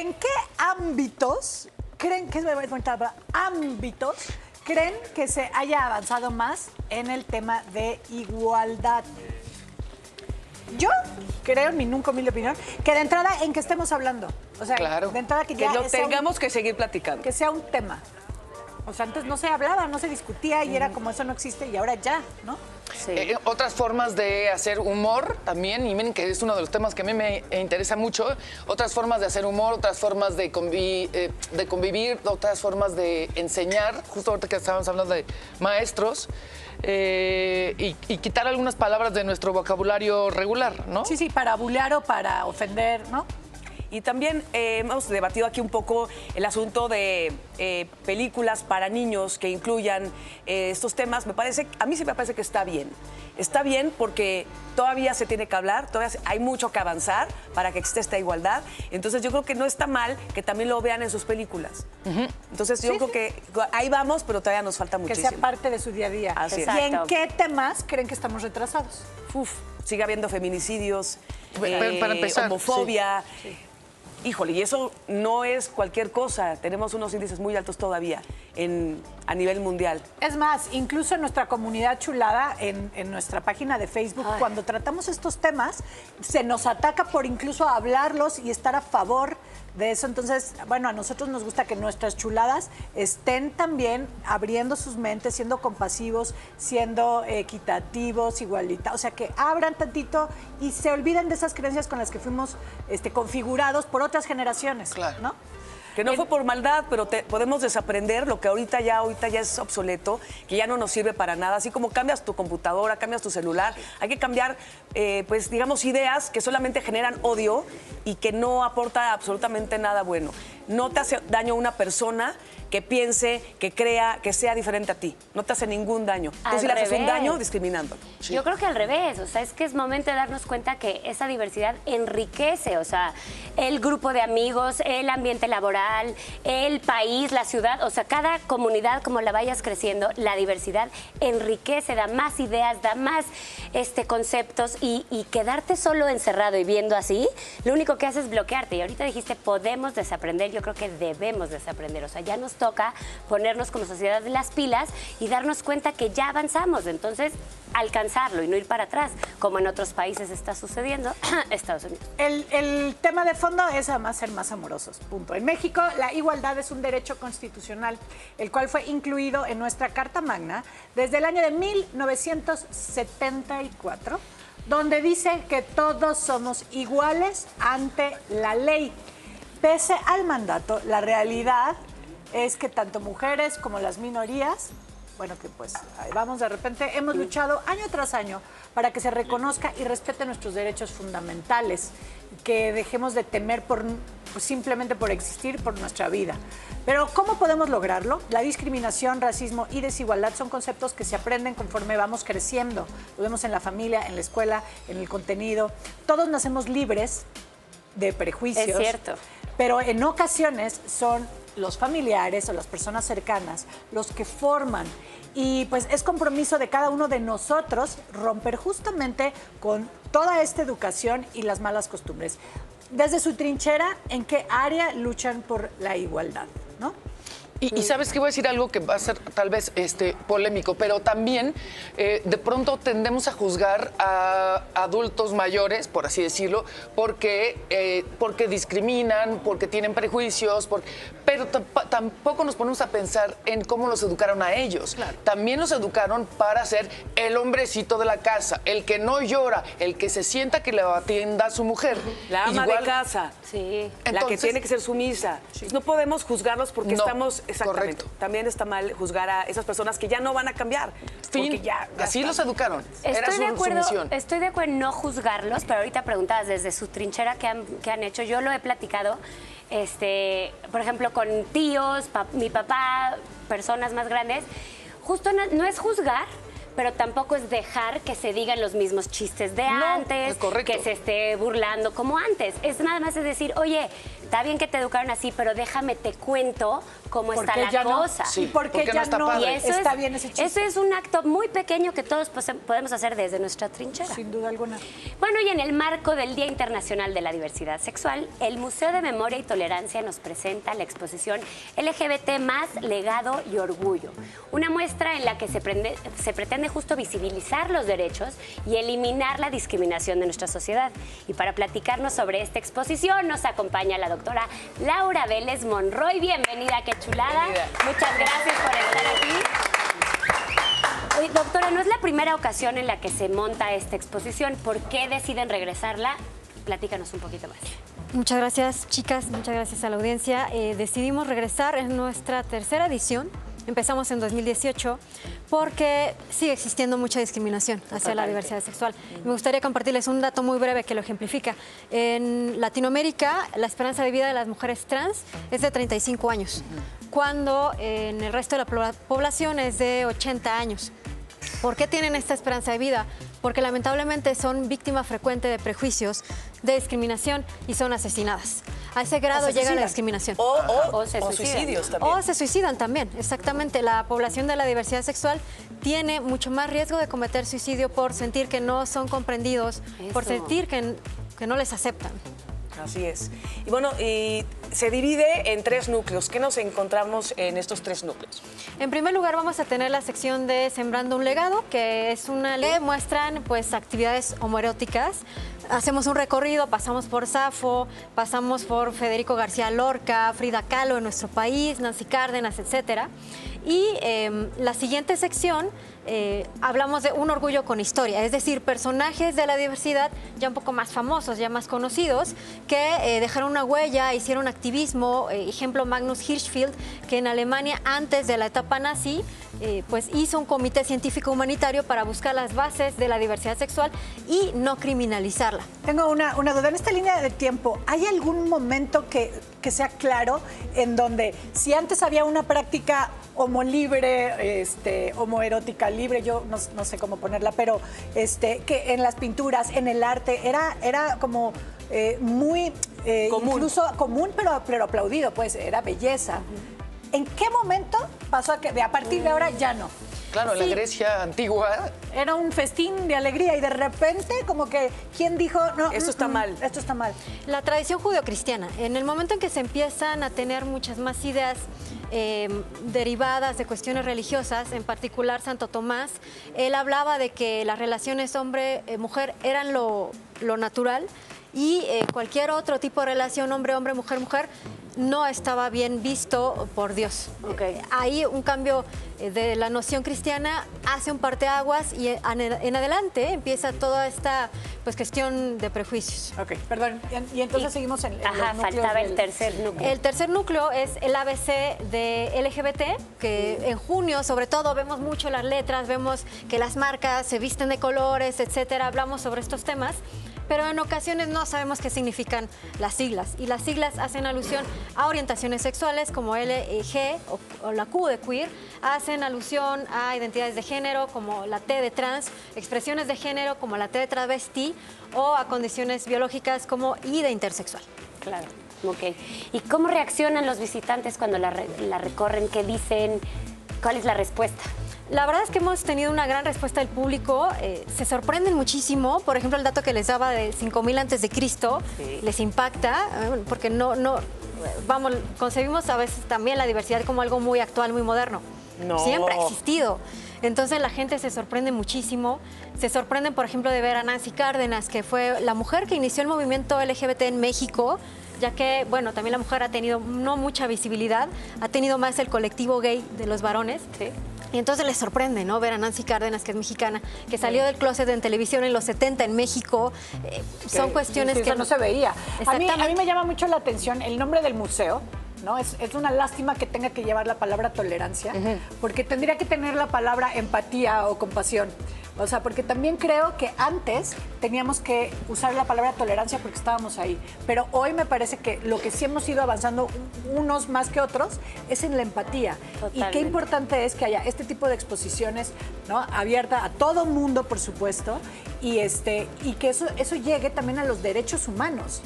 ¿En qué ámbitos creen que ámbitos creen que se haya avanzado más en el tema de igualdad? Yo creo, en mi nunca humilde opinión, que de entrada en que estemos hablando. O sea, claro, de entrada que Que ya no sea tengamos que seguir platicando. que sea un tema. O sea, antes no se hablaba, no se discutía y era como eso no existe y ahora ya, ¿no? Sí. Otras formas de hacer humor también, y miren que es uno de los temas que a mí me interesa mucho, otras formas de hacer humor, otras formas de convivir, otras formas de enseñar, justo ahorita que estábamos hablando de maestros, y quitar algunas palabras de nuestro vocabulario regular, ¿no? Sí, para bulear o para ofender, ¿no? Y también hemos debatido aquí un poco el asunto de películas para niños que incluyan estos temas. A mí sí me parece que está bien. Está bien porque todavía se tiene que hablar, todavía hay mucho que avanzar para que exista esta igualdad. Entonces yo creo que no está mal que también lo vean en sus películas. Entonces yo creo que ahí vamos, pero todavía nos falta Que muchísimo. sea parte de su día a día. Así es. ¿Y en Exacto. qué temas creen que estamos retrasados? Sigue habiendo feminicidios, Para empezar, homofobia. Híjole, y eso no es cualquier cosa. Tenemos unos índices muy altos todavía a nivel mundial. Es más, incluso en nuestra comunidad chulada, en nuestra página de Facebook, cuando tratamos estos temas, se nos ataca por incluso hablarlos y estar a favor de eso. Entonces, bueno, a nosotros nos gusta que nuestras chuladas estén también abriendo sus mentes, siendo compasivos, siendo equitativos, igualitados, o sea, que abran tantito y se olviden de esas creencias con las que fuimos configurados por otras generaciones, Claro. ¿no? Que no fue por maldad, pero podemos desaprender lo que ahorita ya es obsoleto, que ya no nos sirve para nada. Así como cambias tu computadora, cambias tu celular, hay que cambiar, pues, digamos, ideas que solamente generan odio y que no aporta absolutamente nada bueno. No te hace daño una persona que piense, que crea, que sea diferente a ti. No te hace ningún daño. Tú Al sí le haces un revés. daño discriminándolo. Yo creo que al revés, o sea, es que es momento de darnos cuenta que esa diversidad enriquece, o sea, el grupo de amigos, el ambiente laboral, el país, la ciudad, o sea, cada comunidad, como la vayas creciendo, la diversidad enriquece, da más ideas, da más conceptos y quedarte solo encerrado y viendo así, lo único que hace es bloquearte. Y ahorita dijiste, podemos desaprender, yo creo que debemos desaprender, o sea, ya nos toca ponernos como sociedad las pilas y darnos cuenta que ya avanzamos, entonces alcanzarlo y no ir para atrás, como en otros países está sucediendo, Estados Unidos. El tema de fondo es además ser más amorosos, punto. En México, la igualdad es un derecho constitucional, el cual fue incluido en nuestra Carta Magna desde el año de 1974, donde dice que todos somos iguales ante la ley. Pese al mandato, la realidad es que tanto mujeres como las minorías, bueno, que pues ahí vamos de repente, hemos luchado año tras año para que se reconozca y respete nuestros derechos fundamentales, que dejemos de temer simplemente por existir, por nuestra vida. Pero ¿cómo podemos lograrlo? La discriminación, racismo y desigualdad son conceptos que se aprenden conforme vamos creciendo. Lo vemos en la familia, en la escuela, en el contenido. Todos nacemos libres de prejuicios. Es cierto. Pero en ocasiones son los familiares o las personas cercanas los que forman. Y pues es compromiso de cada uno de nosotros romper justamente con toda esta educación y las malas costumbres. Desde su trinchera, ¿en qué área luchan por la igualdad? ¿No? Y sabes que voy a decir algo que va a ser tal vez polémico, pero también de pronto tendemos a juzgar a adultos mayores, por así decirlo, porque discriminan, porque tienen prejuicios, pero tampoco nos ponemos a pensar en cómo los educaron a ellos. Claro. También los educaron para ser el hombrecito de la casa, el que no llora, el que se sienta que le atienda a su mujer. La ama Igual- de casa. Sí. La que Entonces- tiene que ser sumisa. No podemos juzgarlos porque No, estamos... Exactamente. correcto. También está mal juzgar a esas personas que ya no van a cambiar. Fin, Porque ya así están. los educaron. Era Estoy de su misión. acuerdo en no juzgarlos, pero ahorita preguntabas desde su trinchera que han hecho. Yo lo he platicado, por ejemplo, con tíos, mi papá, personas más grandes. Justo no es juzgar, pero tampoco es dejar que se digan los mismos chistes de No, antes, es correcto. que se esté burlando como antes. Es nada más es decir, oye, está bien que te educaron así, pero déjame te cuento cómo está la cosa. Sí, ¿Y por qué porque ya no está no padre. Y eso está bien ese chiste? eso es un acto muy pequeño que todos podemos hacer desde nuestra trinchera. Sin duda alguna. Bueno, y en el marco del Día Internacional de la Diversidad Sexual, el Museo de Memoria y Tolerancia nos presenta la exposición LGBT más legado y orgullo. Una muestra en la que se pretende justo visibilizar los derechos y eliminar la discriminación de nuestra sociedad. Y para platicarnos sobre esta exposición nos acompaña la doctora Laura Vélez Monroy. Bienvenida, qué chulada. Bienvenida. Muchas gracias por estar aquí. Oye, doctora, no es la primera ocasión en la que se monta esta exposición. ¿Por qué deciden regresarla? Platícanos un poquito más. Muchas gracias, chicas. Muchas gracias a la audiencia. Decidimos regresar en nuestra tercera edición. Empezamos en 2018 porque sigue existiendo mucha discriminación hacia la diversidad sexual. Me gustaría compartirles un dato muy breve que lo ejemplifica. En Latinoamérica, la esperanza de vida de las mujeres trans es de 35 años, cuando en el resto de la población es de 80 años. ¿Por qué tienen esta esperanza de vida? Porque lamentablemente son víctima frecuente de prejuicios, de discriminación y son asesinadas. A ese grado llega la discriminación. O se suicidan. suicidios también. O se suicidan también, exactamente. La población de la diversidad sexual tiene mucho más riesgo de cometer suicidio por sentir que no son comprendidos, por Eso. sentir que no les aceptan. Así es. Y bueno, se divide en 3 núcleos. ¿Qué nos encontramos en estos 3 núcleos? En primer lugar vamos a tener la sección de Sembrando un Legado, que es una ley que muestran pues actividades homoeróticas. Hacemos un recorrido, pasamos por Safo, pasamos por Federico García Lorca, Frida Kahlo en nuestro país, Nancy Cárdenas, etcétera. Y la siguiente sección hablamos de un orgullo con historia, es decir, personajes de la diversidad ya un poco más famosos, ya más conocidos, que dejaron una huella, hicieron activismo. Ejemplo, Magnus Hirschfeld, que en Alemania antes de la etapa nazi pues hizo un comité científico humanitario para buscar las bases de la diversidad sexual y no criminalizarla. Tengo una duda. En esta línea de tiempo, ¿hay algún momento que sea claro en donde si antes había una práctica homolibre, homoerótica libre, yo no sé cómo ponerla, pero que en las pinturas, en el arte, era como muy Común. incluso común, pero aplaudido, pues era belleza. ¿En qué momento pasó a que a partir de ahora ya no? Claro, en la Sí. Grecia antigua. Era un festín de alegría y de repente como que, ¿quién dijo? No, Esto está mal. Esto está mal. La tradición judeocristiana, en el momento en que se empiezan a tener muchas más ideas derivadas de cuestiones religiosas, en particular Santo Tomás, él hablaba de que las relaciones hombre-mujer eran lo natural y cualquier otro tipo de relación hombre-hombre, mujer-mujer no estaba bien visto por Dios. Okay. Ahí un cambio de la noción cristiana hace un parteaguas y en adelante empieza toda esta pues cuestión de prejuicios. Ok, perdón. Y entonces seguimos en Ajá, los núcleos faltaba el del- tercer núcleo. El tercer núcleo es el ABC de LGBT, que en junio sobre todo vemos mucho las letras, vemos que las marcas se visten de colores, etcétera, hablamos sobre estos temas. Pero en ocasiones no sabemos qué significan las siglas. Y las siglas hacen alusión a orientaciones sexuales como LG o la Q de queer, hacen alusión a identidades de género como la T de trans, expresiones de género como la T de travesti o a condiciones biológicas como I de intersexual. Claro. Ok. ¿Y cómo reaccionan los visitantes cuando la recorren? ¿Qué dicen? ¿Cuál es la respuesta? La verdad es que hemos tenido una gran respuesta del público, se sorprenden muchísimo. Por ejemplo, el dato que les daba de 5000 antes de Cristo les impacta, porque vamos, concebimos a veces también la diversidad como algo muy actual, muy moderno. No. Siempre ha existido. Entonces la gente se sorprende muchísimo. Se sorprenden, por ejemplo, de ver a Nancy Cárdenas, que fue la mujer que inició el movimiento LGBT en México, ya que, bueno, también la mujer ha tenido no mucha visibilidad, ha tenido más el colectivo gay de los varones. Sí. Y entonces les sorprende, ¿no? Ver a Nancy Cárdenas, que es mexicana, que salió del closet en televisión en los 70 en México. Son cuestiones Sí, que eso no se veía. A mí Exactamente. me llama mucho la atención el nombre del museo. ¿No? Es una lástima que tenga que llevar la palabra tolerancia, porque tendría que tener la palabra empatía o compasión. O sea, porque también creo que antes teníamos que usar la palabra tolerancia porque estábamos ahí. Pero hoy me parece que lo que sí hemos ido avanzando unos más que otros es en la empatía. Y Totalmente. qué importante es que haya este tipo de exposiciones, ¿no? Abierta a todo mundo, por supuesto, y que eso llegue también a los derechos humanos.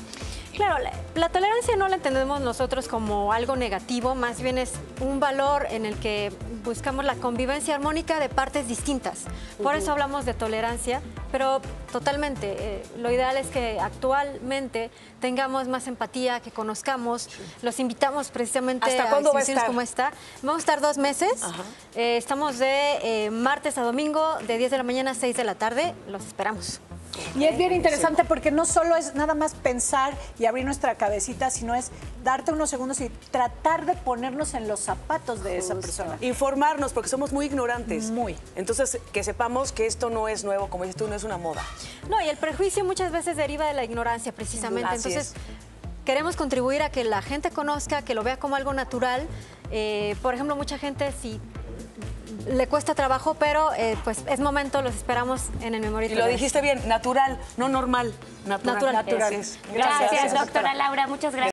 Claro, la tolerancia no la entendemos nosotros como algo negativo, más bien es un valor en el que buscamos la convivencia armónica de partes distintas. Por eso hablamos de tolerancia, pero totalmente. Lo ideal es que actualmente tengamos más empatía, que conozcamos. Los invitamos precisamente ¿Hasta a cuándo va a Exhibiciones estar? como esta. Vamos a estar 2 meses. Estamos de martes a domingo, de 10 de la mañana a 6 de la tarde. Los esperamos. Y es bien interesante porque no solo es nada más pensar y abrir nuestra cabecita, sino es darte unos segundos y tratar de ponernos en los zapatos de esa persona. Informarnos, porque somos muy ignorantes. Muy. Entonces, que sepamos que esto no es nuevo, como dices tú, no es una moda. No, y el prejuicio muchas veces deriva de la ignorancia, precisamente. Así Entonces, queremos contribuir a que la gente conozca, que lo vea como algo natural. Por ejemplo, mucha gente sí le cuesta trabajo, pero pues es momento, los esperamos en el Memoria. Y lo dijiste bien, natural, no normal. Natural. Natural. Así es. Gracias, doctora Laura. Muchas gracias.